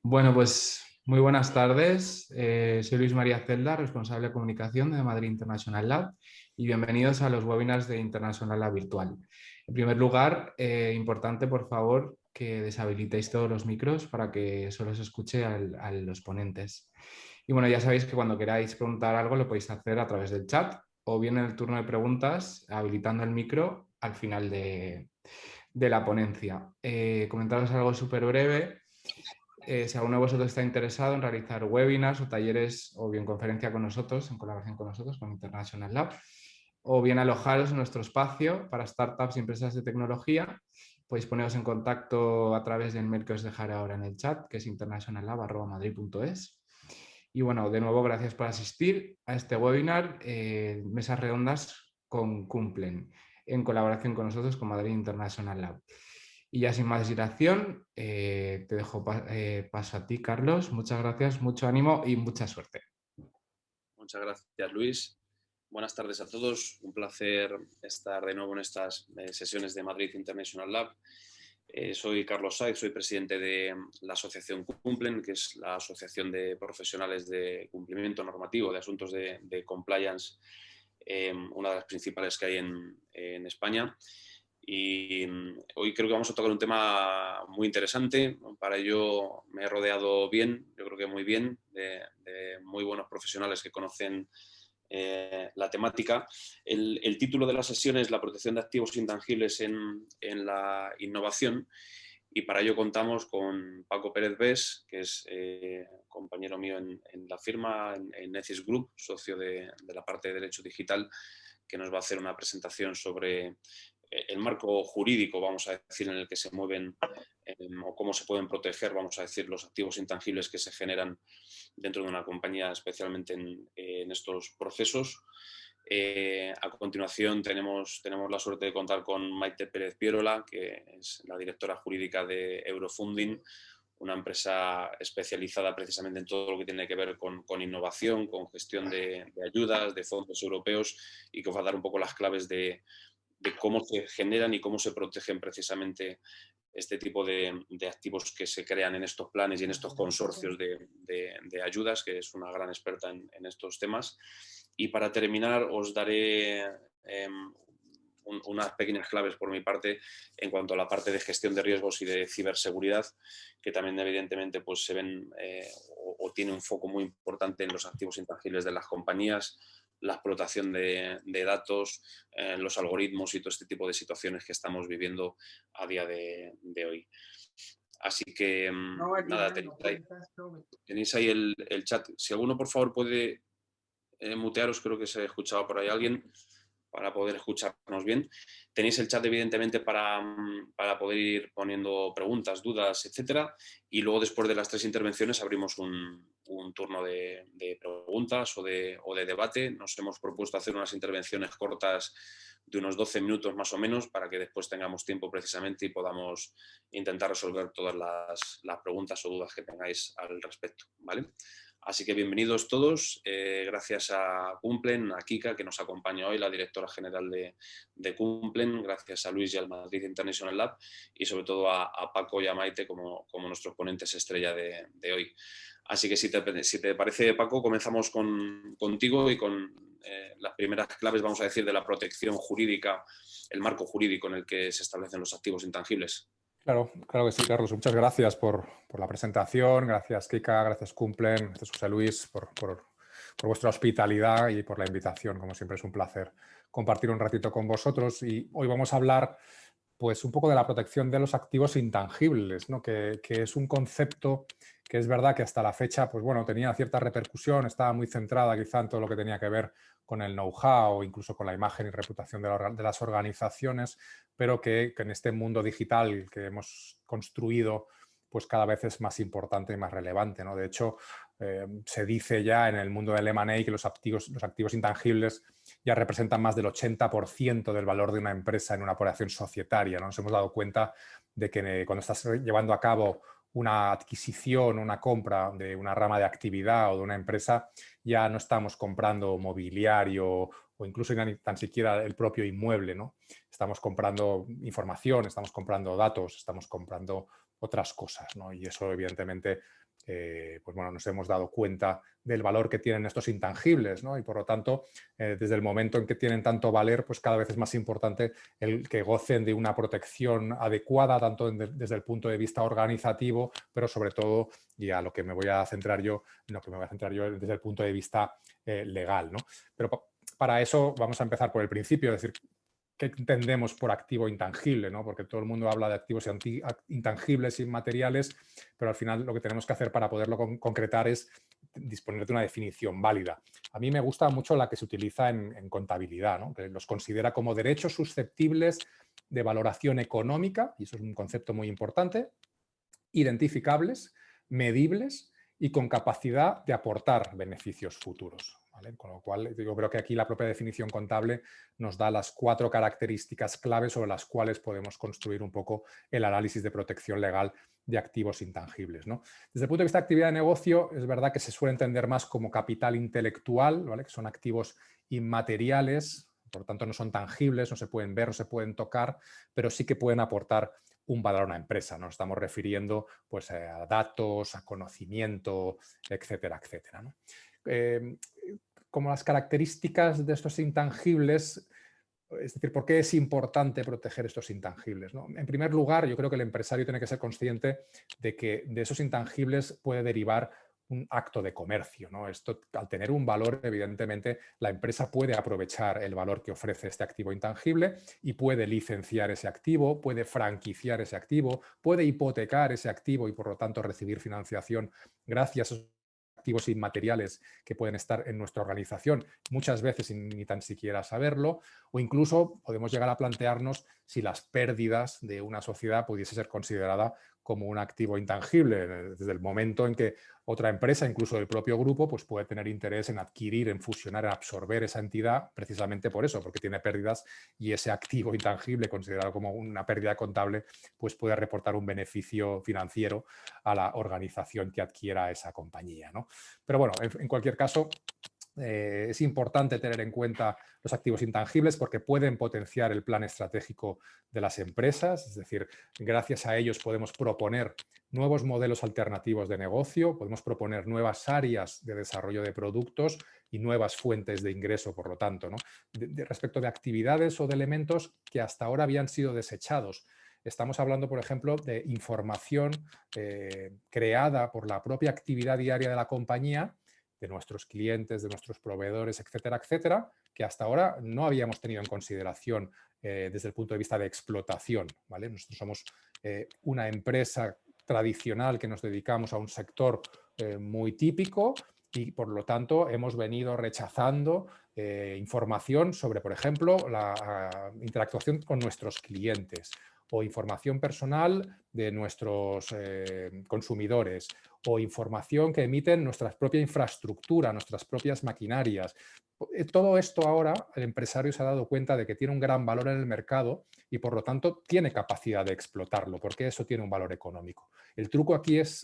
Bueno, pues muy buenas tardes. Soy Luis María Celda, responsable de comunicación de Madrid International Lab, y bienvenidos a los webinars de International Lab Virtual. En primer lugar, importante, por favor, que deshabilitéis todos los micros para que solo se escuche a los ponentes. Y bueno, ya sabéis que cuando queráis preguntar algo lo podéis hacer a través del chat o bien en el turno de preguntas, habilitando el micro al final de la ponencia. Comentaros algo súper breve. Si alguno de vosotros está interesado en realizar webinars o talleres o bien conferencia con nosotros, en colaboración con nosotros, con International Lab, o bien alojaros en nuestro espacio para startups y empresas de tecnología, podéis poneros en contacto a través del mail que os dejaré ahora en el chat, que es internationallab@madrid.es. Y bueno, de nuevo, gracias por asistir a este webinar, Mesas Redondas con Cumplen, en colaboración con nosotros, con Madrid International Lab. Y ya sin más dilación, te dejo paso a ti, Carlos. Muchas gracias, mucho ánimo y mucha suerte. Muchas gracias, Luis. Buenas tardes a todos. Un placer estar de nuevo en estas sesiones de Madrid International Lab. Soy Carlos Saiz, soy presidente de la asociación Cumplen, que es la asociación de profesionales de cumplimiento normativo de asuntos de compliance, una de las principales que hay en España. Y hoy creo que vamos a tocar un tema muy interesante. Para ello me he rodeado bien, yo creo que muy bien, de muy buenos profesionales que conocen la temática. El título de la sesión es La protección de activos intangibles en la innovación, y para ello contamos con Paco Pérez Bes, que es compañero mío en la firma, en Necis Group, socio de la parte de Derecho Digital, que nos va a hacer una presentación sobre el marco jurídico, vamos a decir, en el que se mueven o cómo se pueden proteger, vamos a decir, los activos intangibles que se generan dentro de una compañía, especialmente en estos procesos. A continuación tenemos la suerte de contar con Maite Pérez Pierola, que es la directora jurídica de Eurofunding, una empresa especializada precisamente en todo lo que tiene que ver con innovación, con gestión de ayudas, de fondos europeos, y que os va a dar un poco las claves de cómo se generan y cómo se protegen precisamente este tipo de activos que se crean en estos planes y en estos consorcios de ayudas, que es una gran experta en estos temas. Y para terminar os daré unas pequeñas claves por mi parte en cuanto a la parte de gestión de riesgos y de ciberseguridad, que también evidentemente pues, se ven o tiene un foco muy importante en los activos intangibles de las compañías, la explotación de datos, los algoritmos y todo este tipo de situaciones que estamos viviendo a día de hoy. Así que, nada, tenéis ahí el chat. Si alguno, por favor, puede mutearos, creo que se escuchaba por ahí alguien, para poder escucharnos bien. Tenéis el chat, evidentemente, para poder ir poniendo preguntas, dudas, etcétera. Y luego, después de las 3 intervenciones, abrimos un turno de preguntas o de debate. Nos hemos propuesto hacer unas intervenciones cortas de unos 12 minutos más o menos, para que después tengamos tiempo precisamente y podamos intentar resolver todas las preguntas o dudas que tengáis al respecto, ¿vale? Así que bienvenidos todos, gracias a Cumplen, a Kika, que nos acompaña hoy, la directora general de Cumplen, gracias a Luis y al Madrid International Lab, y sobre todo a Paco y a Maite como nuestros ponentes estrella de hoy. Así que si te parece, Paco, comenzamos contigo y con las primeras claves, vamos a decir, de la protección jurídica, el marco jurídico en el que se establecen los activos intangibles. Claro que sí, Carlos. Muchas gracias por la presentación. Gracias, Kika. Gracias, Cumplen. Gracias, José Luis, por vuestra hospitalidad y por la invitación. Como siempre, es un placer compartir un ratito con vosotros. Y hoy vamos a hablar pues, un poco de la protección de los activos intangibles, ¿no? que es un concepto que es verdad que hasta la fecha pues, bueno, tenía cierta repercusión, estaba muy centrada quizá en todo lo que tenía que ver con el know-how, incluso con la imagen y reputación de las organizaciones, pero que en este mundo digital que hemos construido, pues cada vez es más importante y más relevante, ¿no? De hecho, se dice ya en el mundo del M&A que los activos intangibles ya representan más del 80% del valor de una empresa en una operación societaria, ¿no? Nos hemos dado cuenta de que cuando estás llevando a cabo una adquisición, una compra de una rama de actividad o de una empresa, ya no estamos comprando mobiliario o incluso tan siquiera el propio inmueble, ¿no? Estamos comprando información, estamos comprando datos, estamos comprando otras cosas, ¿no? Y eso, evidentemente, pues bueno, nos hemos dado cuenta del valor que tienen estos intangibles, ¿no? Y por lo tanto, desde el momento en que tienen tanto valor, pues cada vez es más importante el que gocen de una protección adecuada, tanto desde el punto de vista organizativo, pero sobre todo, y a lo que me voy a centrar yo, desde el punto de vista legal, ¿no? Pero para eso vamos a empezar por el principio, es decir, ¿qué entendemos por activo intangible? ¿No? Porque todo el mundo habla de activos intangibles, inmateriales, pero al final lo que tenemos que hacer para poderlo concretar es disponer de una definición válida. A mí me gusta mucho la que se utiliza en contabilidad, ¿no? Que los considera como derechos susceptibles de valoración económica, y eso es un concepto muy importante, identificables, medibles y con capacidad de aportar beneficios futuros. ¿Vale? Con lo cual, yo creo que aquí la propia definición contable nos da las 4 características clave sobre las cuales podemos construir un poco el análisis de protección legal de activos intangibles, ¿no? Desde el punto de vista de actividad de negocio, es verdad que se suele entender más como capital intelectual, ¿vale? Que son activos inmateriales, por lo tanto no son tangibles, no se pueden ver, no se pueden tocar, pero sí que pueden aportar un valor a una empresa. Nos estamos refiriendo pues, a datos, a conocimiento, etcétera, etcétera, ¿no? Como las características de estos intangibles, es decir, ¿por qué es importante proteger estos intangibles? ¿No? En primer lugar, yo creo que el empresario tiene que ser consciente de que de esos intangibles puede derivar un acto de comercio, ¿no? Esto, al tener un valor, evidentemente, la empresa puede aprovechar el valor que ofrece este activo intangible y puede licenciar ese activo, puede franquiciar ese activo, puede hipotecar ese activo y, por lo tanto, recibir financiación gracias a esos activos inmateriales que pueden estar en nuestra organización, muchas veces sin ni tan siquiera saberlo, o incluso podemos llegar a plantearnos si las pérdidas de una sociedad pudiese ser considerada como un activo intangible, desde el momento en que otra empresa, incluso el propio grupo, pues puede tener interés en adquirir, en fusionar, en absorber esa entidad, precisamente por eso, porque tiene pérdidas y ese activo intangible, considerado como una pérdida contable, pues puede reportar un beneficio financiero a la organización que adquiera esa compañía, ¿no? Pero bueno, en cualquier caso, es importante tener en cuenta los activos intangibles porque pueden potenciar el plan estratégico de las empresas, es decir, gracias a ellos podemos proponer nuevos modelos alternativos de negocio, podemos proponer nuevas áreas de desarrollo de productos y nuevas fuentes de ingreso, por lo tanto, ¿no? Respecto de actividades o de elementos que hasta ahora habían sido desechados. Estamos hablando, por ejemplo, de información creada por la propia actividad diaria de la compañía, de nuestros clientes, de nuestros proveedores, etcétera, etcétera, que hasta ahora no habíamos tenido en consideración desde el punto de vista de explotación, ¿vale? Nosotros somos una empresa tradicional que nos dedicamos a un sector muy típico y, por lo tanto, hemos venido rechazando información sobre, por ejemplo, la interactuación con nuestros clientes o información personal de nuestros consumidores o información que emiten nuestra propia infraestructura, nuestras propias maquinarias. Todo esto ahora el empresario se ha dado cuenta de que tiene un gran valor en el mercado y por lo tanto tiene capacidad de explotarlo porque eso tiene un valor económico. El truco aquí es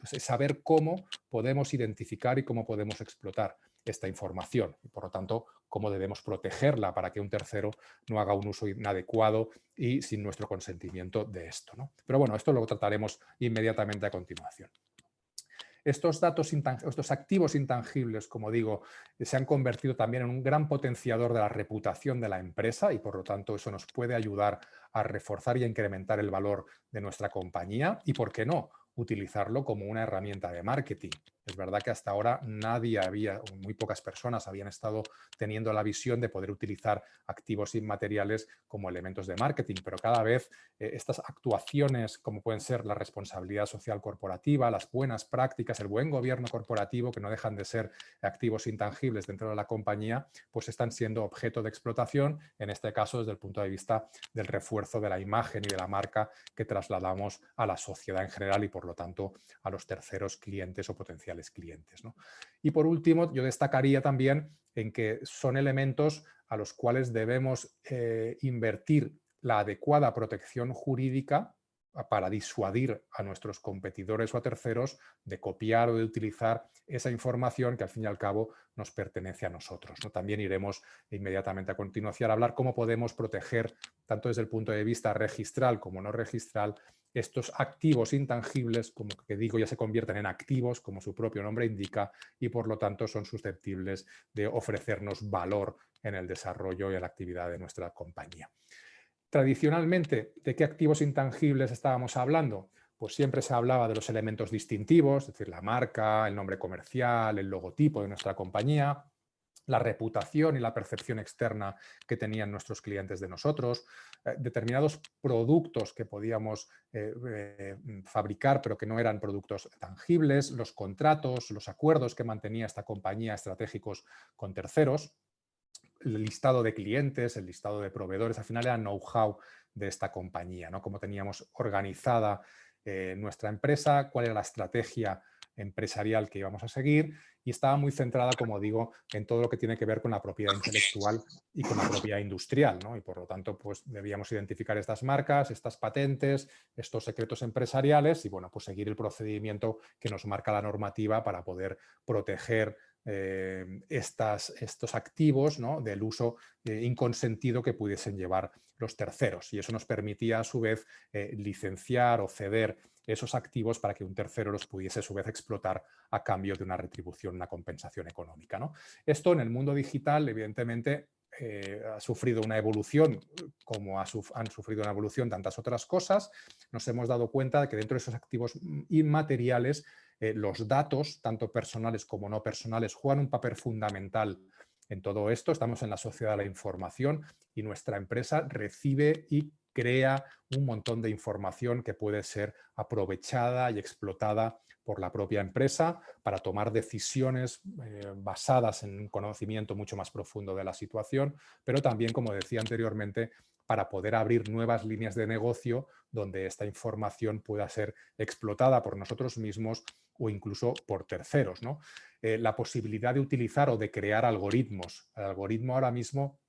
saber cómo podemos identificar y cómo podemos explotar esta información y por lo tanto cómo debemos protegerla para que un tercero no haga un uso inadecuado y sin nuestro consentimiento de esto, ¿no? Pero bueno, esto lo trataremos inmediatamente a continuación. Estos activos intangibles, como digo, se han convertido también en un gran potenciador de la reputación de la empresa y por lo tanto eso nos puede ayudar a reforzar y a incrementar el valor de nuestra compañía y, ¿por qué no?, utilizarlo como una herramienta de marketing. Es verdad que hasta ahora muy pocas personas habían estado teniendo la visión de poder utilizar activos inmateriales como elementos de marketing, pero cada vez estas actuaciones, como pueden ser la responsabilidad social corporativa, las buenas prácticas, el buen gobierno corporativo, que no dejan de ser activos intangibles dentro de la compañía, pues están siendo objeto de explotación, en este caso desde el punto de vista del refuerzo de la imagen y de la marca que trasladamos a la sociedad en general y por lo tanto a los terceros clientes o potenciales clientes, ¿no? Y por último, yo destacaría también en que son elementos a los cuales debemos invertir la adecuada protección jurídica para disuadir a nuestros competidores o a terceros de copiar o de utilizar esa información que al fin y al cabo nos pertenece a nosotros, ¿no? También iremos inmediatamente a continuación a hablar cómo podemos proteger, tanto desde el punto de vista registral como no registral, estos activos intangibles, como que digo, ya se convierten en activos, como su propio nombre indica, y por lo tanto son susceptibles de ofrecernos valor en el desarrollo y en la actividad de nuestra compañía. Tradicionalmente, ¿de qué activos intangibles estábamos hablando? Pues siempre se hablaba de los elementos distintivos, es decir, la marca, el nombre comercial, el logotipo de nuestra compañía, la reputación y la percepción externa que tenían nuestros clientes de nosotros, determinados productos que podíamos fabricar pero que no eran productos tangibles, los contratos, los acuerdos que mantenía esta compañía estratégicos con terceros, el listado de clientes, el listado de proveedores, al final era know-how de esta compañía, ¿no? Cómo teníamos organizada nuestra empresa, cuál era la estrategia empresarial que íbamos a seguir, y estaba muy centrada, como digo, en todo lo que tiene que ver con la propiedad intelectual y con la propiedad industrial, ¿no? Y por lo tanto, pues debíamos identificar estas marcas, estas patentes, estos secretos empresariales y, bueno, pues seguir el procedimiento que nos marca la normativa para poder proteger estos activos, ¿no? Del uso inconsentido que pudiesen llevar los terceros, y eso nos permitía a su vez licenciar o ceder esos activos para que un tercero los pudiese a su vez explotar a cambio de una retribución, una compensación económica, ¿no? Esto en el mundo digital evidentemente ha sufrido una evolución, como han sufrido una evolución tantas otras cosas. Nos hemos dado cuenta de que dentro de esos activos inmateriales los datos, tanto personales como no personales, juegan un papel fundamental en todo esto. Estamos en la sociedad de la información y nuestra empresa recibe y crea un montón de información que puede ser aprovechada y explotada por la propia empresa para tomar decisiones basadas en un conocimiento mucho más profundo de la situación, pero también, como decía anteriormente, para poder abrir nuevas líneas de negocio donde esta información pueda ser explotada por nosotros mismos o incluso por terceros, ¿no? La posibilidad de utilizar o de crear algoritmos. El algoritmo ahora mismo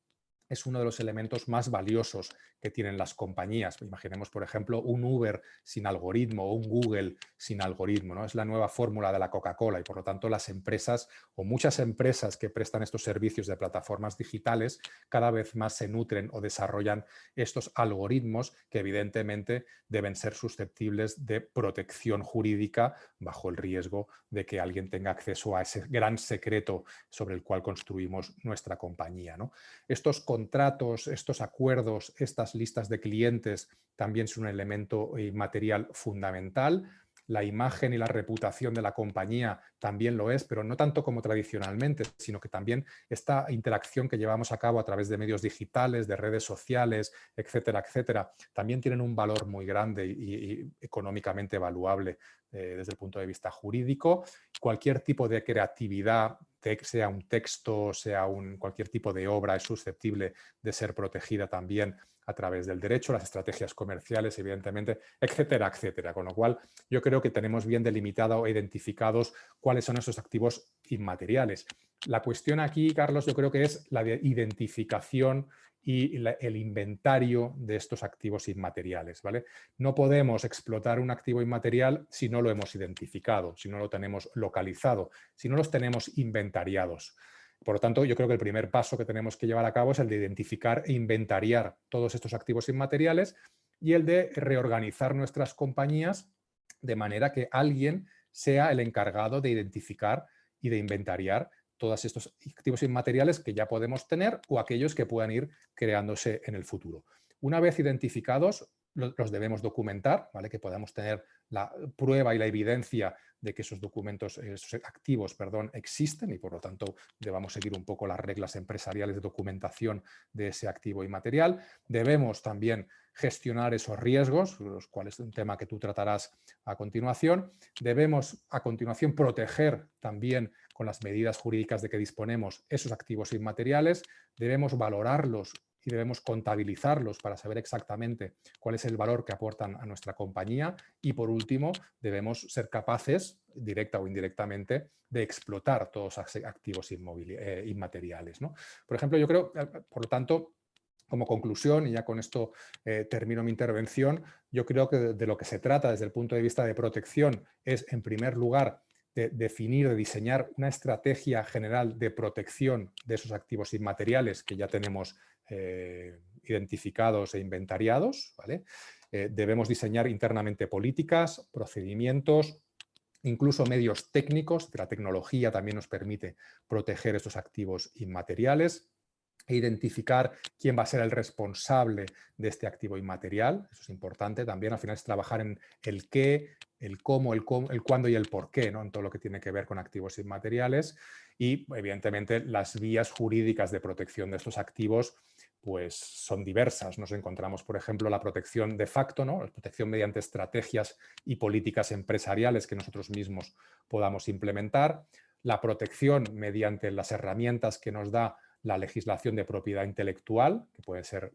es uno de los elementos más valiosos que tienen las compañías. Imaginemos, por ejemplo, un Uber sin algoritmo o un Google sin algoritmo, ¿no? Es la nueva fórmula de la Coca-Cola y por lo tanto las empresas o muchas empresas que prestan estos servicios de plataformas digitales cada vez más se nutren o desarrollan estos algoritmos que evidentemente deben ser susceptibles de protección jurídica bajo el riesgo de que alguien tenga acceso a ese gran secreto sobre el cual construimos nuestra compañía, ¿no? Estos contratos, estos acuerdos, estas listas de clientes también son un elemento material fundamental. La imagen y la reputación de la compañía también lo es, pero no tanto como tradicionalmente, sino que también esta interacción que llevamos a cabo a través de medios digitales, de redes sociales, etcétera, etcétera, también tienen un valor muy grande y económicamente valuable desde el punto de vista jurídico. Cualquier tipo de creatividad, sea un texto, sea cualquier tipo de obra, es susceptible de ser protegida también a través del derecho, las estrategias comerciales, evidentemente, etcétera, etcétera. Con lo cual, yo creo que tenemos bien delimitado e identificados cuáles son esos activos inmateriales. La cuestión aquí, Carlos, yo creo que es la de identificación y el inventario de estos activos inmateriales, ¿vale? No podemos explotar un activo inmaterial si no lo hemos identificado, si no lo tenemos localizado, si no los tenemos inventariados. Por lo tanto, yo creo que el primer paso que tenemos que llevar a cabo es el de identificar e inventariar todos estos activos inmateriales y el de reorganizar nuestras compañías de manera que alguien sea el encargado de identificar y de inventariar todos estos activos inmateriales que ya podemos tener o aquellos que puedan ir creándose en el futuro. Una vez identificados, los debemos documentar, ¿vale? Que podamos tener la prueba y la evidencia de que esos documentos, esos activos, perdón, existen y por lo tanto debamos seguir un poco las reglas empresariales de documentación de ese activo inmaterial. Debemos también gestionar esos riesgos, los cuales es un tema que tú tratarás a continuación. Debemos a continuación proteger también con las medidas jurídicas de que disponemos esos activos inmateriales. Debemos valorarlos y debemos contabilizarlos para saber exactamente cuál es el valor que aportan a nuestra compañía y, por último, debemos ser capaces, directa o indirectamente, de explotar todos esos activos inmateriales, ¿no? Por ejemplo, yo creo, por lo tanto, Como conclusión, y ya con esto termino mi intervención, yo creo que de lo que se trata desde el punto de vista de protección es, en primer lugar, de definir, de diseñar una estrategia general de protección de esos activos inmateriales que ya tenemos identificados e inventariados, ¿vale? Debemos diseñar internamente políticas, procedimientos, incluso medios técnicos. La tecnología también nos permite proteger estos activos inmateriales e identificar quién va a ser el responsable de este activo inmaterial. Eso es importante también. Al final es trabajar en el qué, el cómo, el cuándo y el por qué, ¿no? En todo lo que tiene que ver con activos inmateriales. Y, evidentemente, las vías jurídicas de protección de estos activos pues son diversas. Nos encontramos, por ejemplo, la protección de facto, ¿no? La protección mediante estrategias y políticas empresariales que nosotros mismos podamos implementar, la protección mediante las herramientas que nos da la legislación de propiedad intelectual, que puede ser,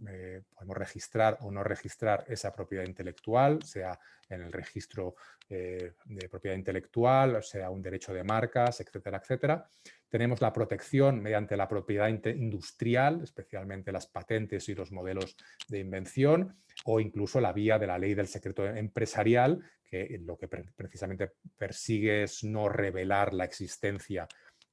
podemos registrar o no registrar esa propiedad intelectual, sea en el registro de propiedad intelectual, sea un derecho de marcas, etcétera, etcétera. Tenemos la protección mediante la propiedad industrial, especialmente las patentes y los modelos de invención, o incluso la vía de la ley del secreto empresarial, que lo que precisamente persigue es no revelar la existencia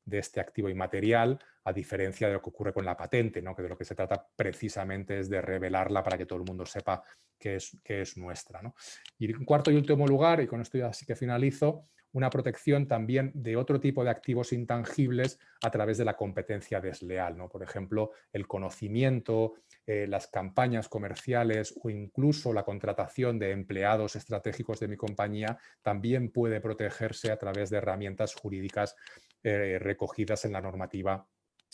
de este activo inmaterial, a diferencia de lo que ocurre con la patente, ¿no? Que de lo que se trata precisamente es de revelarla para que todo el mundo sepa que es nuestra, ¿no? Y en cuarto y último lugar, y con esto ya sí que finalizo, una protección también de otro tipo de activos intangibles a través de la competencia desleal, ¿no? Por ejemplo, el conocimiento, las campañas comerciales o incluso la contratación de empleados estratégicos de mi compañía también puede protegerse a través de herramientas jurídicas recogidas en la normativa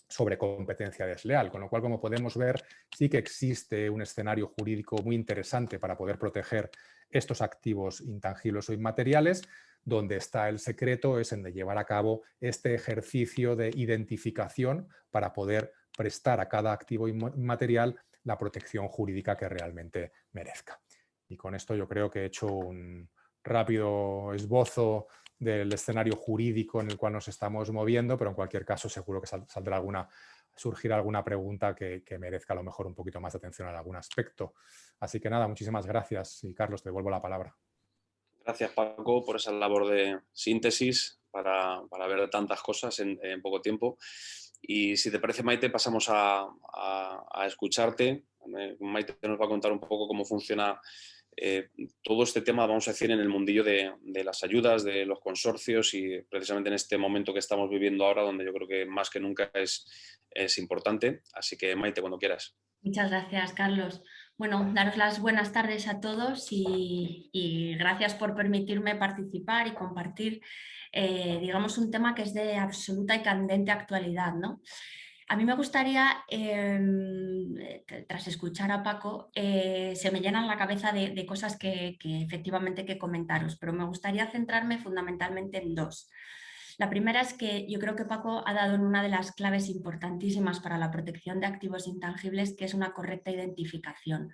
sobre competencia desleal, con lo cual, como podemos ver, sí que existe un escenario jurídico muy interesante para poder proteger estos activos intangibles o inmateriales. Donde está el secreto es en de llevar a cabo este ejercicio de identificación para poder prestar a cada activo inmaterial la protección jurídica que realmente merezca. Y con esto yo creo que he hecho un rápido esbozo del escenario jurídico en el cual nos estamos moviendo, pero en cualquier caso seguro que surgirá alguna pregunta que merezca a lo mejor un poquito más de atención en algún aspecto. Así que nada, muchísimas gracias y Carlos, te devuelvo la palabra. Gracias, Paco, por esa labor de síntesis para ver tantas cosas en poco tiempo. Y si te parece, Maite, pasamos a escucharte. Maite nos va a contar un poco cómo funciona todo este tema, vamos a decir, en el mundillo de las ayudas, de los consorcios y precisamente en este momento que estamos viviendo ahora, donde yo creo que más que nunca es importante. Así que, Maite, cuando quieras. Muchas gracias, Carlos. Bueno, daros las buenas tardes a todos y gracias por permitirme participar y compartir, digamos, un tema que es de absoluta y candente actualidad, ¿no? A mí me gustaría, tras escuchar a Paco, se me llenan la cabeza de cosas que efectivamente hay que comentaros, pero me gustaría centrarme fundamentalmente en dos. La primera es que yo creo que Paco ha dado en una de las claves importantísimas para la protección de activos intangibles, que es una correcta identificación.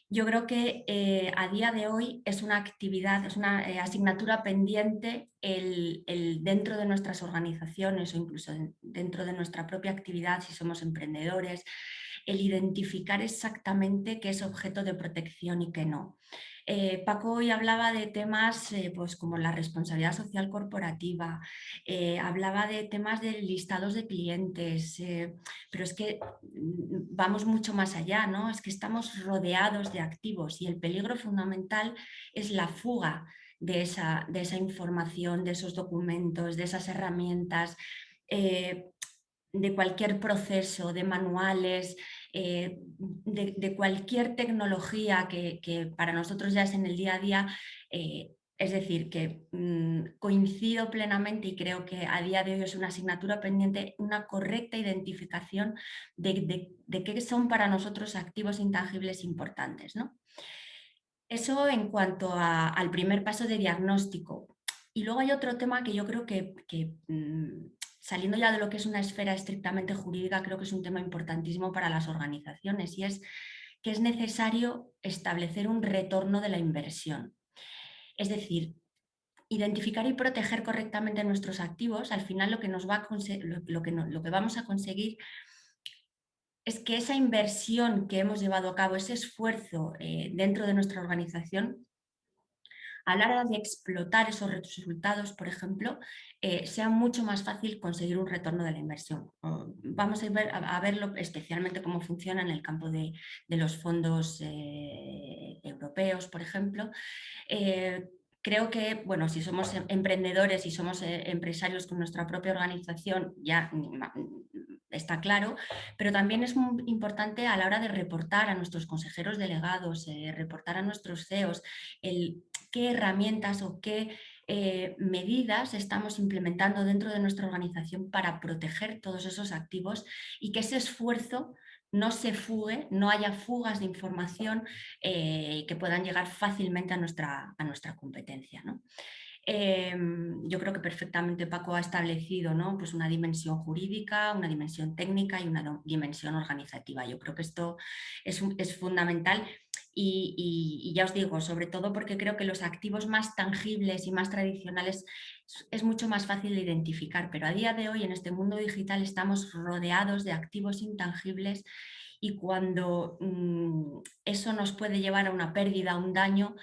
Yo creo que a día de hoy es una actividad, es una asignatura pendiente el dentro de nuestras organizaciones o incluso dentro de nuestra propia actividad, si somos emprendedores, el identificar exactamente qué es objeto de protección y qué no. Paco hoy hablaba de temas pues como la responsabilidad social corporativa, hablaba de temas de listados de clientes, pero es que vamos mucho más allá, ¿no? Es que estamos rodeados de activos y el peligro fundamental es la fuga de esa información, de esos documentos, de esas herramientas, de cualquier proceso, de manuales, de cualquier tecnología que para nosotros ya es en el día a día. Es decir, que coincido plenamente y creo que a día de hoy es una asignatura pendiente, una correcta identificación de qué son para nosotros activos intangibles importantes, ¿no? Eso en cuanto al primer paso de diagnóstico. Y luego hay otro tema que yo creo que saliendo ya de lo que es una esfera estrictamente jurídica, creo que es un tema importantísimo para las organizaciones y es que es necesario establecer un retorno de la inversión. Es decir, identificar y proteger correctamente nuestros activos, al final lo que vamos a conseguir es que esa inversión que hemos llevado a cabo, ese esfuerzo dentro de nuestra organización, a la hora de explotar esos resultados, por ejemplo, sea mucho más fácil conseguir un retorno de la inversión. Vamos a verlo especialmente cómo funciona en el campo de los fondos europeos, por ejemplo. Creo que, bueno, si somos emprendedores y somos empresarios con nuestra propia organización, ya está claro, pero también es muy importante a la hora de reportar a nuestros consejeros delegados, reportar a nuestros CEOs, qué herramientas o qué medidas estamos implementando dentro de nuestra organización para proteger todos esos activos y que ese esfuerzo no se fugue, no haya fugas de información que puedan llegar fácilmente a nuestra competencia, ¿no? Yo creo que perfectamente Paco ha establecido, ¿no? Pues una dimensión jurídica, una dimensión técnica y una dimensión organizativa. Yo creo que esto es fundamental y ya os digo, sobre todo porque creo que los activos más tangibles y más tradicionales es mucho más fácil de identificar, pero a día de hoy en este mundo digital estamos rodeados de activos intangibles y cuando eso nos puede llevar a una pérdida, a un daño,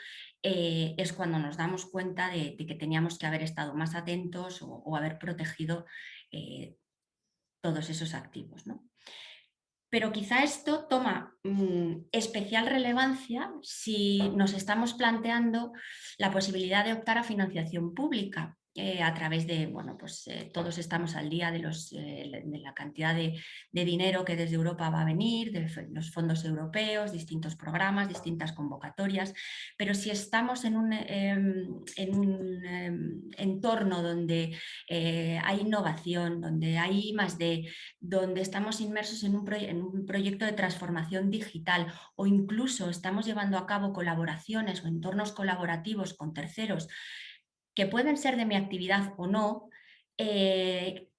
es cuando nos damos cuenta de que teníamos que haber estado más atentos o haber protegido todos esos activos, ¿no? Pero quizá esto toma especial relevancia si nos estamos planteando la posibilidad de optar a financiación pública a través de, bueno, pues todos estamos al día de la cantidad de dinero que desde Europa va a venir, de los fondos europeos, distintos programas, distintas convocatorias, pero si estamos en un entorno donde hay innovación, donde hay I+D, donde estamos inmersos en un proyecto de transformación digital o incluso estamos llevando a cabo colaboraciones o entornos colaborativos con terceros que pueden ser de mi actividad o no,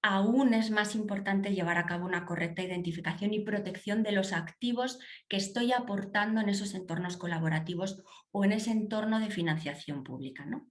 aún es más importante llevar a cabo una correcta identificación y protección de los activos que estoy aportando en esos entornos colaborativos o en ese entorno de financiación pública, ¿no?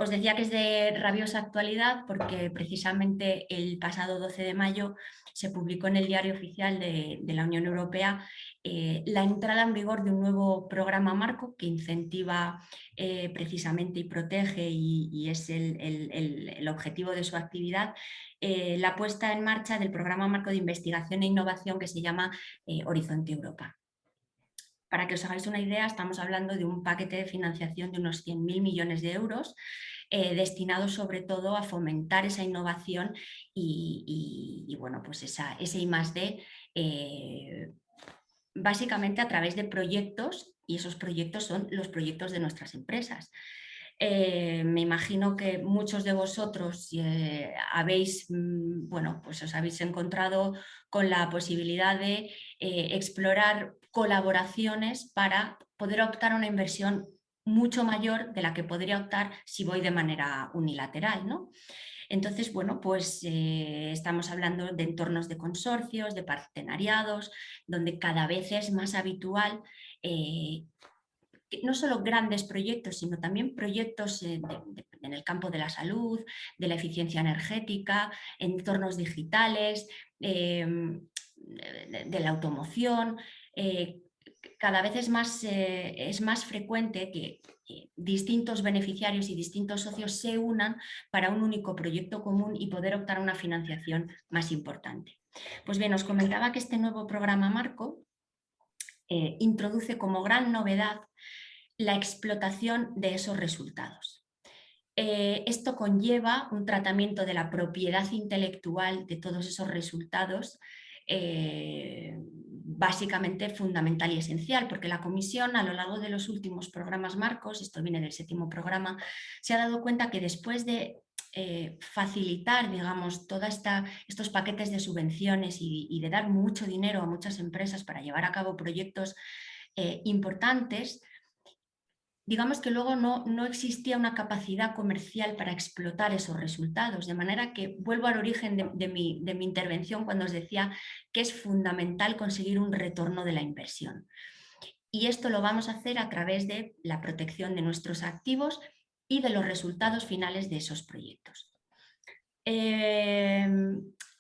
Os decía que es de rabiosa actualidad porque precisamente el pasado 12 de mayo se publicó en el Diario Oficial de la Unión Europea la entrada en vigor de un nuevo programa marco que incentiva precisamente y protege y es el objetivo de su actividad, la puesta en marcha del programa marco de investigación e innovación que se llama Horizonte Europa. Para que os hagáis una idea, estamos hablando de un paquete de financiación de unos 100.000 millones de euros destinados sobre todo a fomentar esa innovación y bueno, pues ese I+D básicamente a través de proyectos y esos proyectos son los proyectos de nuestras empresas. Me imagino que muchos de vosotros bueno, pues os habéis encontrado con la posibilidad de explorar colaboraciones para poder optar a una inversión mucho mayor de la que podría optar si voy de manera unilateral, ¿no? Entonces, bueno, pues estamos hablando de entornos de consorcios, de partenariados, donde cada vez es más habitual no solo grandes proyectos, sino también proyectos en el campo de la salud, de la eficiencia energética, entornos digitales, de la automoción. Cada vez es más frecuente que distintos beneficiarios y distintos socios se unan para un único proyecto común y poder optar a una financiación más importante. Pues bien, os comentaba que este nuevo programa marco introduce como gran novedad la explotación de esos resultados. Esto conlleva un tratamiento de la propiedad intelectual de todos esos resultados básicamente fundamental y esencial, porque la Comisión a lo largo de los últimos programas marcos, esto viene del 7º programa, se ha dado cuenta que después de facilitar, digamos, todos estos paquetes de subvenciones y de dar mucho dinero a muchas empresas para llevar a cabo proyectos importantes, digamos que luego no existía una capacidad comercial para explotar esos resultados, de manera que vuelvo al origen de mi intervención cuando os decía que es fundamental conseguir un retorno de la inversión. Y esto lo vamos a hacer a través de la protección de nuestros activos y de los resultados finales de esos proyectos.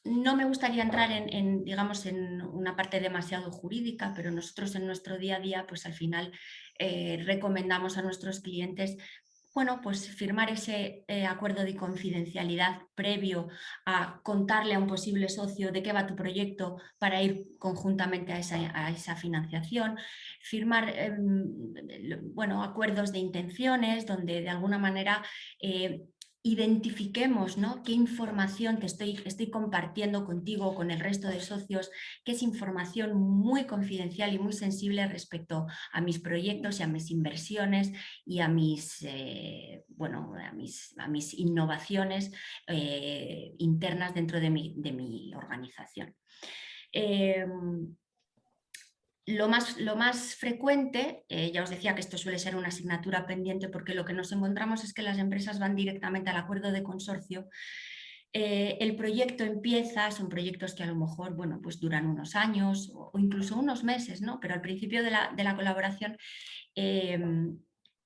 no me gustaría entrar digamos, en una parte demasiado jurídica, pero nosotros en nuestro día a día, pues al final recomendamos a nuestros clientes, bueno, pues firmar ese acuerdo de confidencialidad previo a contarle a un posible socio de qué va tu proyecto para ir conjuntamente a esa financiación, firmar bueno, acuerdos de intenciones donde de alguna manera identifiquemos, ¿no?, qué información que estoy compartiendo contigo o con el resto de socios, que es información muy confidencial y muy sensible respecto a mis proyectos y a mis inversiones y a mis, bueno, a mis innovaciones internas dentro de mi organización. Lo más frecuente, ya os decía que esto suele ser una asignatura pendiente porque lo que nos encontramos es que las empresas van directamente al acuerdo de consorcio. El proyecto empieza, son proyectos que a lo mejor, bueno, pues duran unos años o incluso unos meses, ¿no? Pero al principio de la colaboración,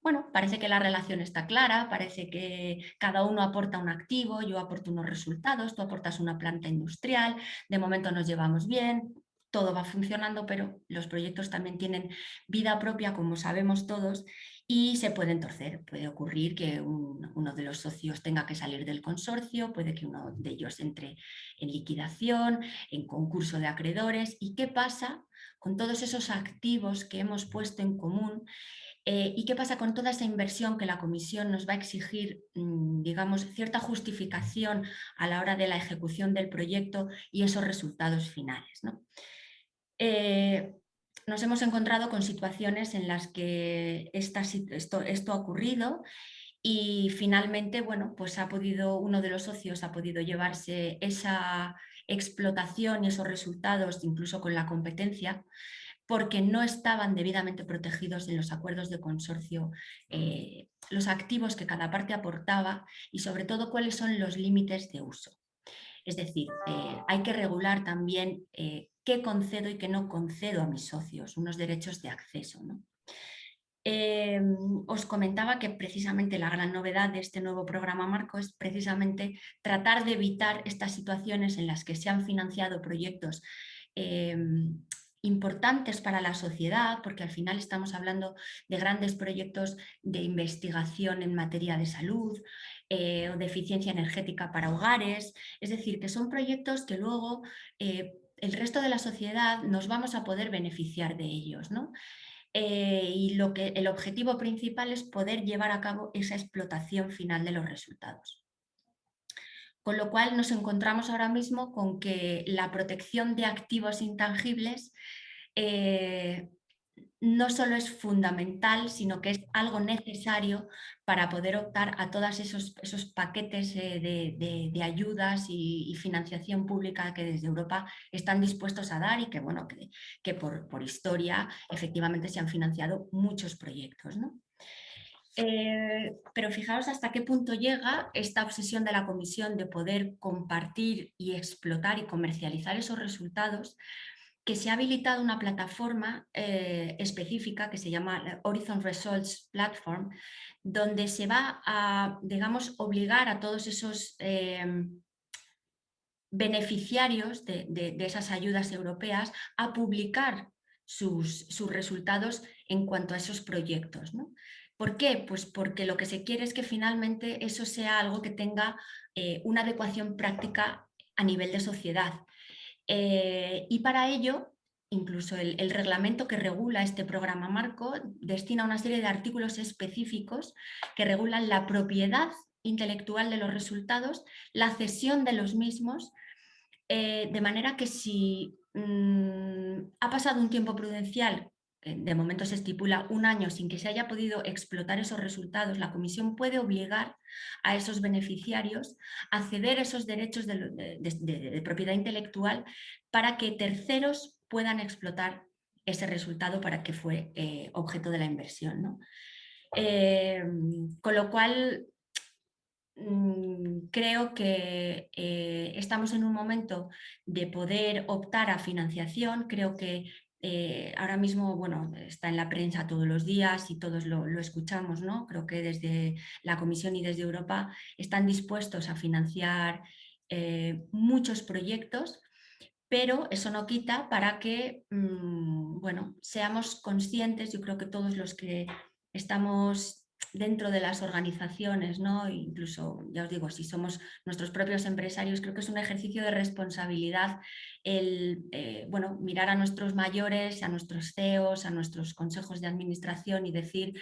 bueno, parece que la relación está clara, parece que cada uno aporta un activo, yo aporto unos resultados, tú aportas una planta industrial, de momento nos llevamos bien, todo va funcionando, pero los proyectos también tienen vida propia, como sabemos todos, y se pueden torcer. Puede ocurrir que uno de los socios tenga que salir del consorcio, puede que uno de ellos entre en liquidación, en concurso de acreedores. ¿Y qué pasa con todos esos activos que hemos puesto en común? ¿Y qué pasa con toda esa inversión que la comisión nos va a exigir, digamos, cierta justificación a la hora de la ejecución del proyecto y esos resultados finales, ¿no? Nos hemos encontrado con situaciones en las que esto ha ocurrido y finalmente, bueno, pues uno de los socios ha podido llevarse esa explotación y esos resultados, incluso con la competencia, porque no estaban debidamente protegidos en los acuerdos de consorcio los activos que cada parte aportaba y sobre todo cuáles son los límites de uso. Es decir, hay que regular también qué concedo y qué no concedo a mis socios, unos derechos de acceso, ¿no? Os comentaba que precisamente la gran novedad de este nuevo programa marco es precisamente tratar de evitar estas situaciones en las que se han financiado proyectos importantes para la sociedad, porque al final estamos hablando de grandes proyectos de investigación en materia de salud o de eficiencia energética para hogares, es decir, que son proyectos que luego el resto de la sociedad nos vamos a poder beneficiar de ellos, ¿no? Y el objetivo principal es poder llevar a cabo esa explotación final de los resultados. Con lo cual nos encontramos ahora mismo con que la protección de activos intangibles no solo es fundamental, sino que es algo necesario para poder optar a todos esos paquetes de ayudas y financiación pública que desde Europa están dispuestos a dar y que, bueno, que por historia efectivamente se han financiado muchos proyectos, ¿no? Pero fijaos hasta qué punto llega esta obsesión de la Comisión de poder compartir y explotar y comercializar esos resultados, que se ha habilitado una plataforma específica que se llama Horizon Results Platform, donde se va a, digamos, obligar a todos esos beneficiarios de esas ayudas europeas a publicar sus resultados en cuanto a esos proyectos, ¿no? ¿Por qué? Pues porque lo que se quiere es que finalmente eso sea algo que tenga una adecuación práctica a nivel de sociedad. Y para ello, incluso el reglamento que regula este programa marco destina una serie de artículos específicos que regulan la propiedad intelectual de los resultados, la cesión de los mismos, de manera que si ha pasado un tiempo prudencial, de momento se estipula 1 año sin que se haya podido explotar esos resultados, la Comisión puede obligar a esos beneficiarios a ceder esos derechos de propiedad intelectual para que terceros puedan explotar ese resultado para que fue objeto de la inversión, ¿no? Con lo cual, creo que estamos en un momento de poder optar a financiación. Creo que ahora mismo, bueno, está en la prensa todos los días y todos lo escuchamos, ¿no? Creo que desde la Comisión y desde Europa están dispuestos a financiar muchos proyectos, pero eso no quita para que bueno, seamos conscientes, yo creo que todos los que estamos dentro de las organizaciones, ¿no? Incluso, ya os digo, si somos nuestros propios empresarios, creo que es un ejercicio de responsabilidad el bueno, mirar a nuestros mayores, a nuestros CEOs, a nuestros consejos de administración y decir,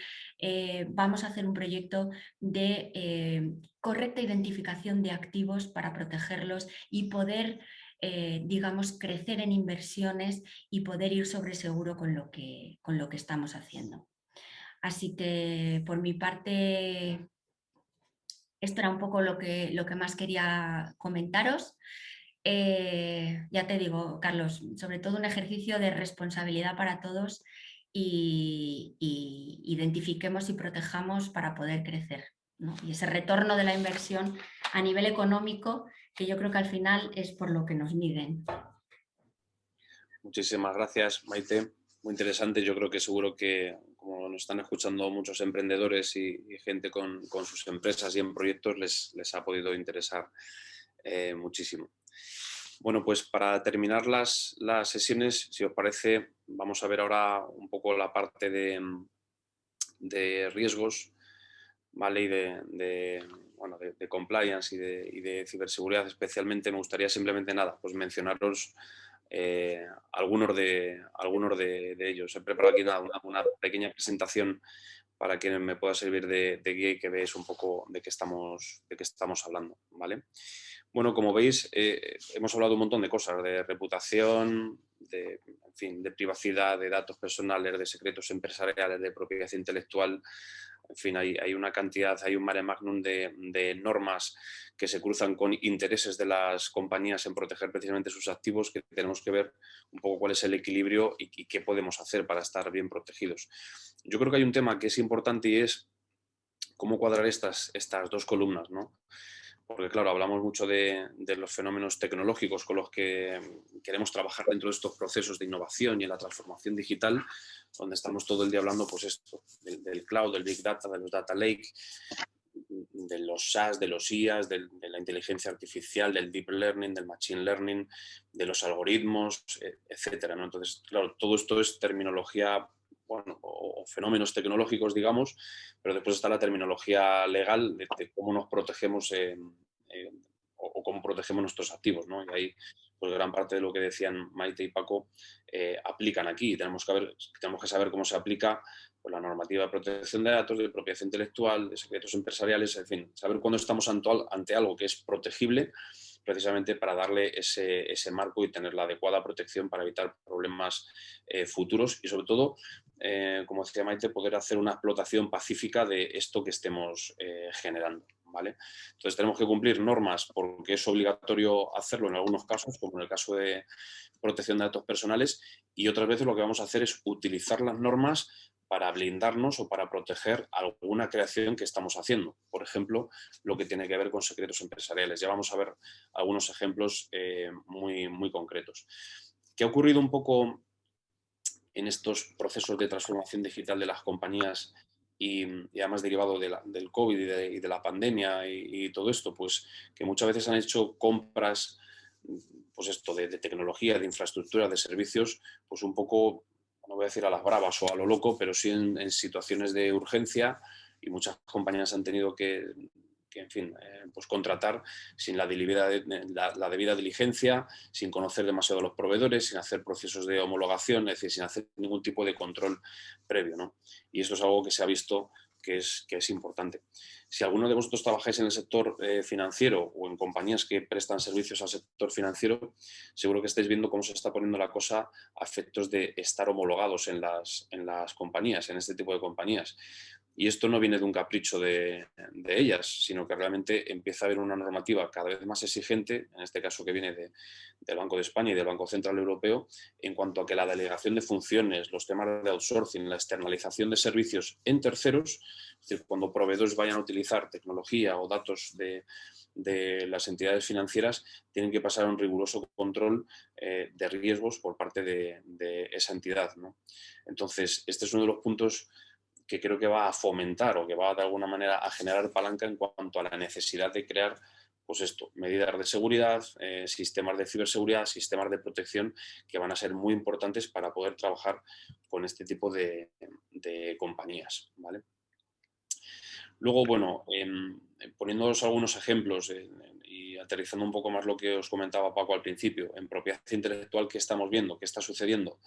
vamos a hacer un proyecto de correcta identificación de activos para protegerlos y poder digamos, crecer en inversiones y poder ir sobre seguro con lo que estamos haciendo. Así que por mi parte, esto era un poco lo que más quería comentaros. Ya te digo, Carlos, sobre todo un ejercicio de responsabilidad para todos y identifiquemos y protejamos para poder crecer, ¿no? Y ese retorno de la inversión a nivel económico, que yo creo que al final es por lo que nos miden. Muchísimas gracias, Maite. Muy interesante. Yo creo que seguro que, como nos están escuchando muchos emprendedores y gente con sus empresas y en proyectos, les ha podido interesar muchísimo. Bueno, pues para terminar las sesiones, si os parece, vamos a ver ahora un poco la parte de riesgos, ¿vale? Y de compliance y de ciberseguridad. Especialmente me gustaría simplemente pues mencionaros algunos de ellos. He preparado aquí una pequeña presentación para que me pueda servir de guía y que veáis un poco de qué estamos hablando, ¿vale? Bueno, como veis, hemos hablado un montón de cosas, de reputación, en fin, de privacidad, de datos personales, de secretos empresariales, de propiedad intelectual. En fin, hay una cantidad, hay un mare magnum de normas que se cruzan con intereses de las compañías en proteger precisamente sus activos, que tenemos que ver un poco cuál es el equilibrio y qué podemos hacer para estar bien protegidos. Yo creo que hay un tema que es importante y es cómo cuadrar estas dos columnas, ¿no? Porque claro, hablamos mucho de los fenómenos tecnológicos con los que queremos trabajar dentro de estos procesos de innovación y en la transformación digital, donde estamos todo el día hablando pues esto, del cloud, del big data, de los data lake, de los SaaS, de los IaaS, de la inteligencia artificial, del deep learning, del machine learning, de los algoritmos, etcétera, ¿no? Entonces, claro, todo esto es terminología, bueno, o fenómenos tecnológicos, digamos, pero después está la terminología legal de cómo nos protegemos o cómo protegemos nuestros activos, ¿no? Y ahí, pues gran parte de lo que decían Maite y Paco aplican aquí. Tenemos que saber cómo se aplica pues, la normativa de protección de datos, de propiedad intelectual, de secretos empresariales, en fin, saber cuándo estamos ante algo que es protegible, precisamente para darle ese marco y tener la adecuada protección para evitar problemas futuros y sobre todo, como decía Maite, poder hacer una explotación pacífica de esto que estemos generando, ¿vale? Entonces tenemos que cumplir normas porque es obligatorio hacerlo en algunos casos, como en el caso de protección de datos personales, y otras veces lo que vamos a hacer es utilizar las normas para blindarnos o para proteger alguna creación que estamos haciendo. Por ejemplo, lo que tiene que ver con secretos empresariales. Ya vamos a ver algunos ejemplos muy, muy concretos. ¿Qué ha ocurrido un poco en estos procesos de transformación digital de las compañías y además derivado del COVID y de la pandemia y todo esto? Pues que muchas veces han hecho compras pues esto de tecnología, de infraestructura, de servicios, pues un poco, no voy a decir a las bravas o a lo loco, pero sí en situaciones de urgencia, y muchas compañías han tenido que en fin, pues contratar sin la debida diligencia, sin conocer demasiado a los proveedores, sin hacer procesos de homologación, es decir, sin hacer ningún tipo de control previo, ¿no? Y esto es algo que se ha visto que es importante. Si alguno de vosotros trabajáis en el sector financiero o en compañías que prestan servicios al sector financiero, seguro que estáis viendo cómo se está poniendo la cosa a efectos de estar homologados en las compañías, en este tipo de compañías. Y esto no viene de un capricho de ellas, sino que realmente empieza a haber una normativa cada vez más exigente, en este caso que viene del Banco de España y del Banco Central Europeo, en cuanto a que la delegación de funciones, los temas de outsourcing, la externalización de servicios en terceros, es decir, cuando proveedores vayan a utilizar tecnología o datos de las entidades financieras, tienen que pasar un riguroso control de riesgos por parte de esa entidad, ¿no? Entonces, este es uno de los puntos que creo que va a fomentar o que va de alguna manera a generar palanca en cuanto a la necesidad de crear pues esto, medidas de seguridad, sistemas de ciberseguridad, sistemas de protección que van a ser muy importantes para poder trabajar con este tipo de compañías, ¿vale? Luego, bueno, poniéndoos algunos ejemplos y aterrizando un poco más lo que os comentaba Paco al principio, en propiedad intelectual, ¿qué estamos viendo? ¿Qué está sucediendo?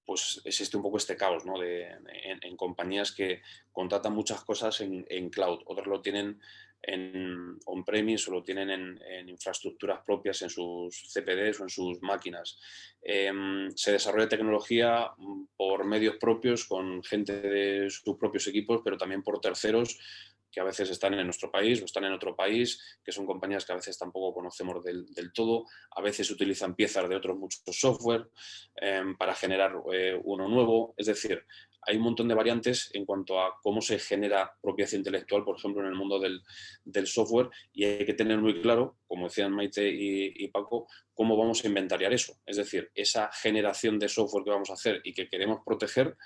Pues existe un poco este caos, ¿no? En compañías que contratan muchas cosas en cloud, otras lo tienen en on-premise o lo tienen en infraestructuras propias, en sus CPDs o en sus máquinas. Se desarrolla tecnología por medios propios, con gente de sus propios equipos, pero también por terceros que a veces están en nuestro país o están en otro país, que son compañías que a veces tampoco conocemos del todo, a veces utilizan piezas de otros muchos software para generar uno nuevo, es decir, hay un montón de variantes en cuanto a cómo se genera propiedad intelectual, por ejemplo, en el mundo del software, y hay que tener muy claro, como decían Maite y Paco, cómo vamos a inventariar eso, es decir, esa generación de software que vamos a hacer y que queremos proteger,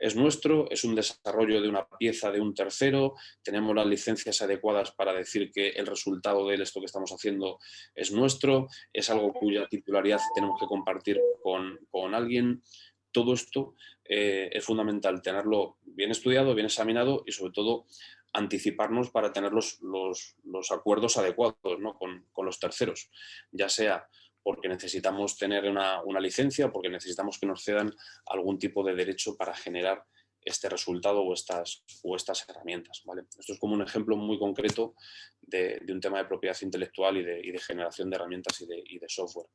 es nuestro, es un desarrollo de una pieza de un tercero, tenemos las licencias adecuadas para decir que el resultado de esto que estamos haciendo es nuestro, es algo cuya titularidad tenemos que compartir con alguien. Todo esto es fundamental tenerlo bien estudiado, bien examinado y sobre todo anticiparnos para tener los acuerdos adecuados, ¿no? con los terceros, ya sea porque necesitamos tener una licencia, porque necesitamos que nos cedan algún tipo de derecho para generar este resultado o estas herramientas, ¿vale? Esto es como un ejemplo muy concreto de un tema de propiedad intelectual y de generación de herramientas y de software.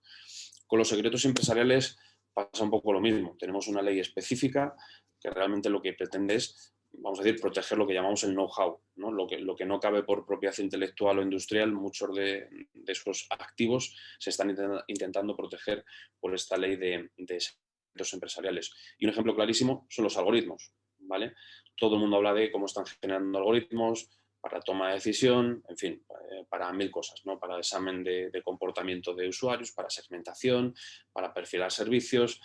Con los secretos empresariales pasa un poco lo mismo. Tenemos una ley específica que realmente lo que pretende es, vamos a decir, proteger lo que llamamos el know-how, ¿no? Lo que no cabe por propiedad intelectual o industrial, muchos de esos activos se están intentando proteger por esta ley de secretos empresariales. Y un ejemplo clarísimo son los algoritmos, ¿vale? Todo el mundo habla de cómo están generando algoritmos para toma de decisión, en fin, para mil cosas, ¿no? Para examen de comportamiento de usuarios, para segmentación, para perfilar servicios,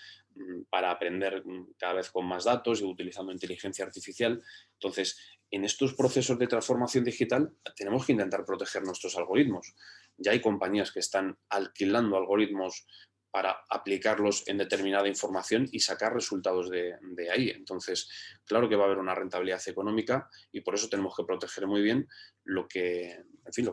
para aprender cada vez con más datos y utilizando inteligencia artificial. Entonces, en estos procesos de transformación digital tenemos que intentar proteger nuestros algoritmos. Ya hay compañías que están alquilando algoritmos para aplicarlos en determinada información y sacar resultados de ahí. Entonces, claro que va a haber una rentabilidad económica y por eso tenemos que proteger muy bien lo que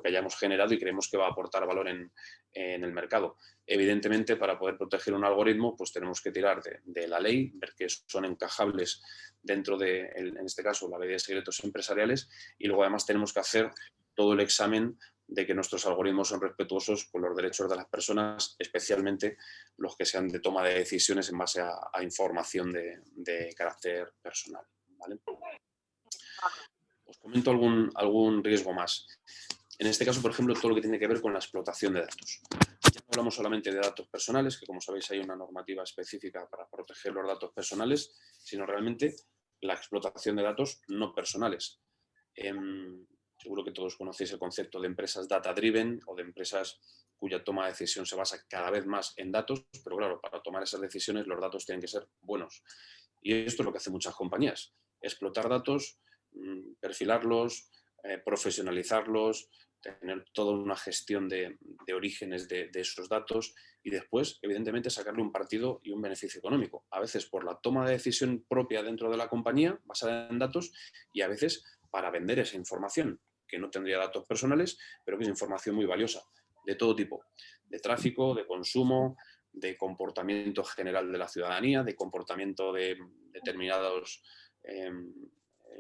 hayamos generado y creemos que va a aportar valor en el mercado. Evidentemente, para poder proteger un algoritmo, pues tenemos que tirar de la ley, ver que son encajables dentro de, en este caso, la ley de secretos empresariales, y luego además tenemos que hacer todo el examen de que nuestros algoritmos son respetuosos con los derechos de las personas, especialmente los que sean de toma de decisiones en base a información de carácter personal, ¿vale? Os comento algún riesgo más. En este caso, por ejemplo, todo lo que tiene que ver con la explotación de datos. Ya no hablamos solamente de datos personales, que como sabéis hay una normativa específica para proteger los datos personales, sino realmente la explotación de datos no personales. Seguro que todos conocéis el concepto de empresas data-driven o de empresas cuya toma de decisión se basa cada vez más en datos, pero claro, para tomar esas decisiones los datos tienen que ser buenos. Y esto es lo que hacen muchas compañías, explotar datos, perfilarlos, profesionalizarlos, tener toda una gestión de orígenes de esos datos y después, evidentemente, sacarle un partido y un beneficio económico. A veces por la toma de decisión propia dentro de la compañía, basada en datos, y a veces para vender esa información, que no tendría datos personales, pero que es información muy valiosa, de todo tipo, de tráfico, de consumo, de comportamiento general de la ciudadanía, de comportamiento de determinados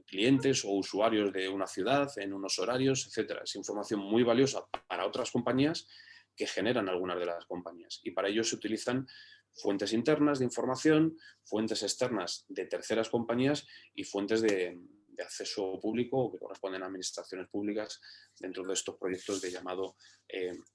clientes o usuarios de una ciudad en unos horarios, etcétera. Es información muy valiosa para otras compañías que generan algunas de las compañías. Y para ello se utilizan fuentes internas de información, fuentes externas de terceras compañías y fuentes de acceso público o que corresponden a administraciones públicas dentro de estos proyectos de llamado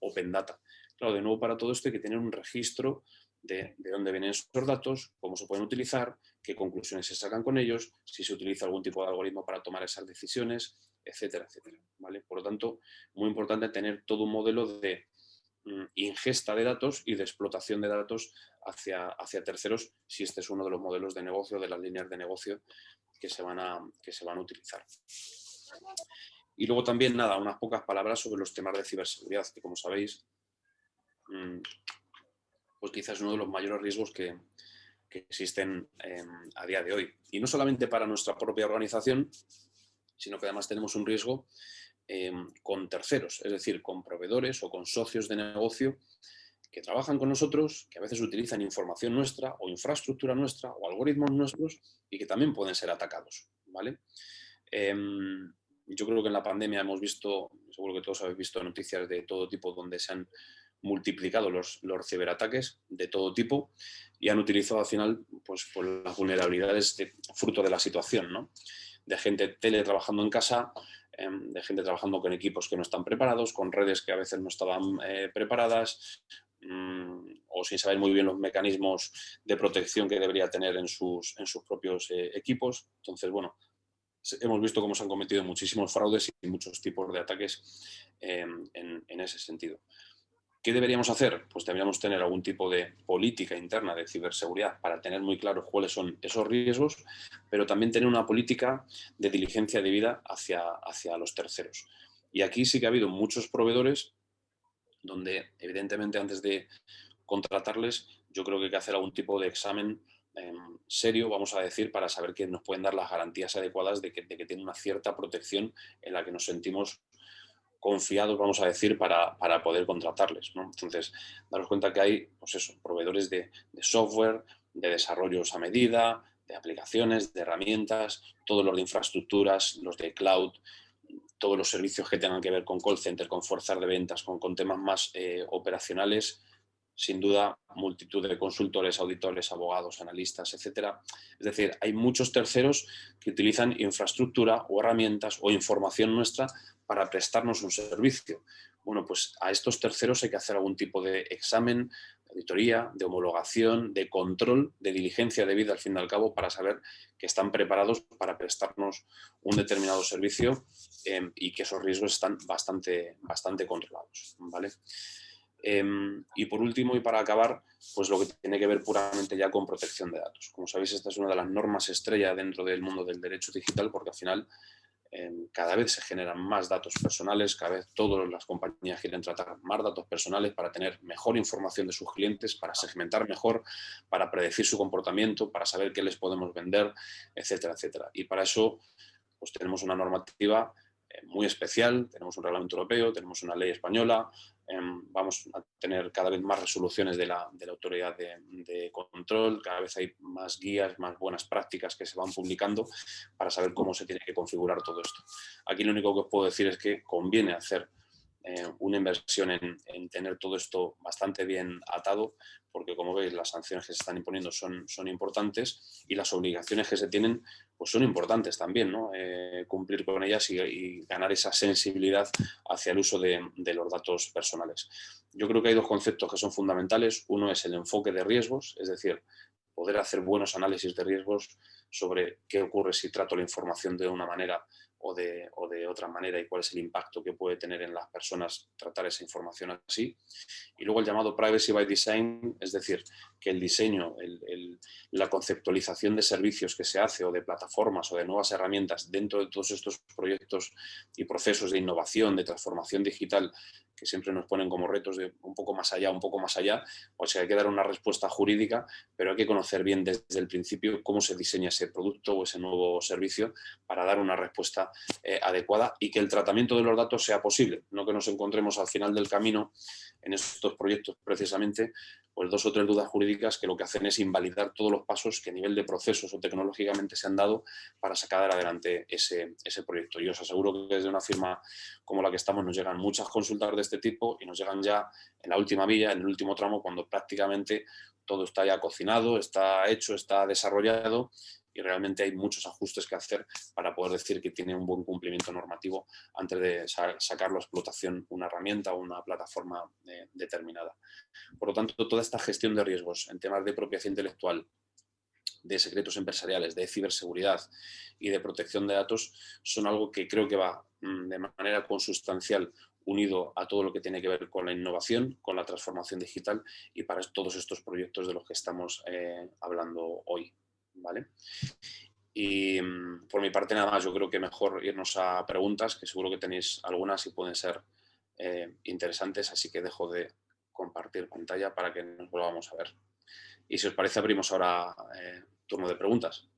Open Data. Claro, de nuevo para todo esto hay que tener un registro de dónde vienen esos datos, cómo se pueden utilizar, qué conclusiones se sacan con ellos, si se utiliza algún tipo de algoritmo para tomar esas decisiones, etcétera, etcétera, ¿vale? Por lo tanto, muy importante tener todo un modelo de ingesta de datos y de explotación de datos hacia terceros, si este es uno de los modelos de negocio, de las líneas de negocio que se van a utilizar. Y luego también, nada, unas pocas palabras sobre los temas de ciberseguridad, que como sabéis, pues quizás es uno de los mayores riesgos que existen a día de hoy. Y no solamente para nuestra propia organización, sino que además tenemos un riesgo con terceros, es decir, con proveedores o con socios de negocio que trabajan con nosotros, que a veces utilizan información nuestra o infraestructura nuestra o algoritmos nuestros y que también pueden ser atacados, ¿vale? Yo creo que en la pandemia hemos visto, seguro que todos habéis visto noticias de todo tipo donde se han multiplicado los ciberataques de todo tipo y han utilizado al final pues las vulnerabilidades fruto de la situación, ¿no? De gente teletrabajando en casa, de gente trabajando con equipos que no están preparados, con redes que a veces no estaban preparadas, o sin saber muy bien los mecanismos de protección que debería tener en sus propios equipos. Entonces, bueno, hemos visto cómo se han cometido muchísimos fraudes y muchos tipos de ataques en ese sentido. ¿Qué deberíamos hacer? Pues deberíamos tener algún tipo de política interna de ciberseguridad para tener muy claros cuáles son esos riesgos, pero también tener una política de diligencia debida hacia los terceros. Y aquí sí que ha habido muchos proveedores donde, evidentemente, antes de contratarles, yo creo que hay que hacer algún tipo de examen serio, vamos a decir, para saber que nos pueden dar las garantías adecuadas de que tienen una cierta protección en la que nos sentimos confiados, vamos a decir, para poder contratarles, ¿no? Entonces, daros cuenta que hay, pues eso, proveedores de software, de desarrollos a medida, de aplicaciones, de herramientas, todos los de infraestructuras, los de cloud, todos los servicios que tengan que ver con call center, con fuerzas de ventas, con temas más operacionales, sin duda, multitud de consultores, auditores, abogados, analistas, etcétera. Es decir, hay muchos terceros que utilizan infraestructura o herramientas o información nuestra para prestarnos un servicio. Bueno, pues a estos terceros hay que hacer algún tipo de examen, de auditoría, de homologación, de control, de diligencia debida al fin y al cabo para saber que están preparados para prestarnos un determinado servicio y que esos riesgos están bastante controlados, ¿vale? Y por último, y para acabar, pues lo que tiene que ver puramente ya con protección de datos. Como sabéis, esta es una de las normas estrella dentro del mundo del derecho digital porque al final cada vez se generan más datos personales, cada vez todas las compañías quieren tratar más datos personales para tener mejor información de sus clientes, para segmentar mejor, para predecir su comportamiento, para saber qué les podemos vender, etcétera, etcétera. Y para eso pues tenemos una normativa muy especial, tenemos un reglamento europeo, tenemos una ley española, vamos a tener cada vez más resoluciones de la autoridad de control, cada vez hay más guías, más buenas prácticas que se van publicando para saber cómo se tiene que configurar todo esto. Aquí lo único que os puedo decir es que conviene hacer una inversión en tener todo esto bastante bien atado, porque como veis las sanciones que se están imponiendo son importantes y las obligaciones que se tienen pues son importantes también, ¿no? Cumplir con ellas y ganar esa sensibilidad hacia el uso de los datos personales. Yo creo que hay dos conceptos que son fundamentales. Uno es el enfoque de riesgos, es decir, poder hacer buenos análisis de riesgos sobre qué ocurre si trato la información de una manera o de otra manera y cuál es el impacto que puede tener en las personas tratar esa información así. Y luego el llamado privacy by design, es decir, que el diseño, la conceptualización de servicios que se hace o de plataformas o de nuevas herramientas dentro de todos estos proyectos y procesos de innovación, de transformación digital, que siempre nos ponen como retos de un poco más allá, o sea, hay que dar una respuesta jurídica, pero hay que conocer bien desde el principio cómo se diseña ese producto o ese nuevo servicio para dar una respuesta adecuada y que el tratamiento de los datos sea posible, no que nos encontremos al final del camino en estos proyectos precisamente pues 2 o 3 dudas jurídicas que lo que hacen es invalidar todos los pasos que a nivel de procesos o tecnológicamente se han dado para sacar adelante ese proyecto. Yo os aseguro que desde una firma como la que estamos nos llegan muchas consultas de este tipo y nos llegan ya en la última milla, en el último tramo, cuando prácticamente todo está ya cocinado, está hecho, está desarrollado y realmente hay muchos ajustes que hacer para poder decir que tiene un buen cumplimiento normativo antes de sacarlo a explotación una herramienta o una plataforma determinada. Por lo tanto, toda esta gestión de riesgos en temas de propiedad intelectual, de secretos empresariales, de ciberseguridad y de protección de datos son algo que creo que va de manera consustancial unido a todo lo que tiene que ver con la innovación, con la transformación digital y para todos estos proyectos de los que estamos hablando hoy, ¿vale? Y por mi parte nada más, yo creo que mejor irnos a preguntas, que seguro que tenéis algunas y pueden ser interesantes, así que dejo de compartir pantalla para que nos volvamos a ver. Y si os parece, abrimos ahora turno de preguntas.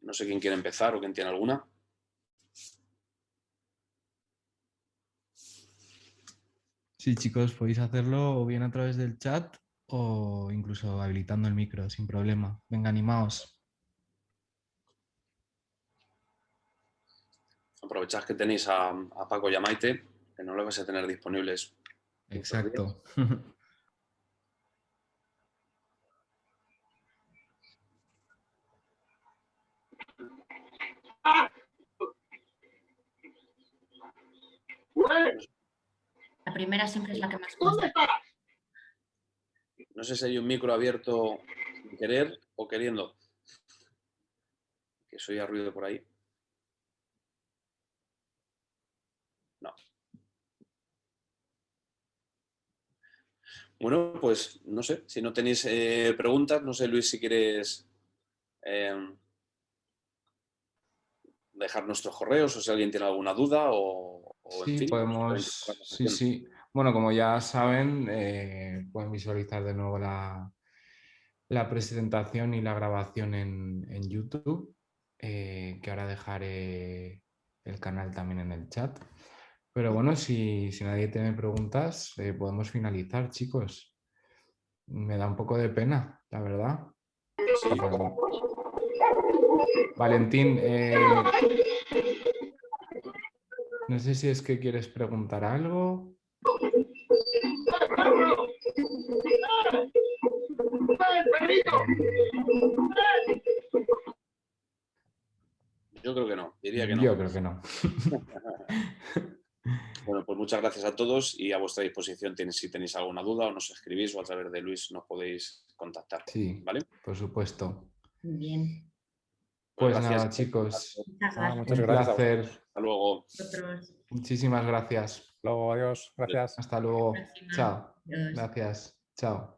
No sé quién quiere empezar o quién tiene alguna. Sí, chicos, podéis hacerlo o bien a través del chat o incluso habilitando el micro, sin problema. Venga, animaos. Aprovechad que tenéis a Paco y a Maite, que no lo vais a tener disponibles. Exacto. La primera siempre es la que más cuesta. No sé si hay un micro abierto sin querer o queriendo. Que soy a ruido por ahí. No. Bueno, pues no sé, si no tenéis preguntas, no sé, Luis, si quieres dejar nuestros correos o si alguien tiene alguna duda o en Sí, fin. podemos. Sí, sí. Bueno, como ya saben, pueden visualizar de nuevo la presentación y la grabación en YouTube, que ahora dejaré el canal también en el chat. Pero bueno, si nadie tiene preguntas, podemos finalizar, chicos. Me da un poco de pena, la verdad. Pero... Valentín, no sé si es que quieres preguntar algo. Yo creo que no, diría que no. Yo creo que no. Bueno, pues muchas gracias a todos y a vuestra disposición si tenéis alguna duda o nos escribís o a través de Luis nos podéis contactar. Sí, ¿vale? por supuesto. Muy bien. Pues gracias. nada, chicos. Muchas Un gracias a placer. vosotros. Hasta luego. Muchísimas gracias. Luego, adiós. Gracias. Hasta luego. Próxima. Chao. Adiós. Gracias. Chao.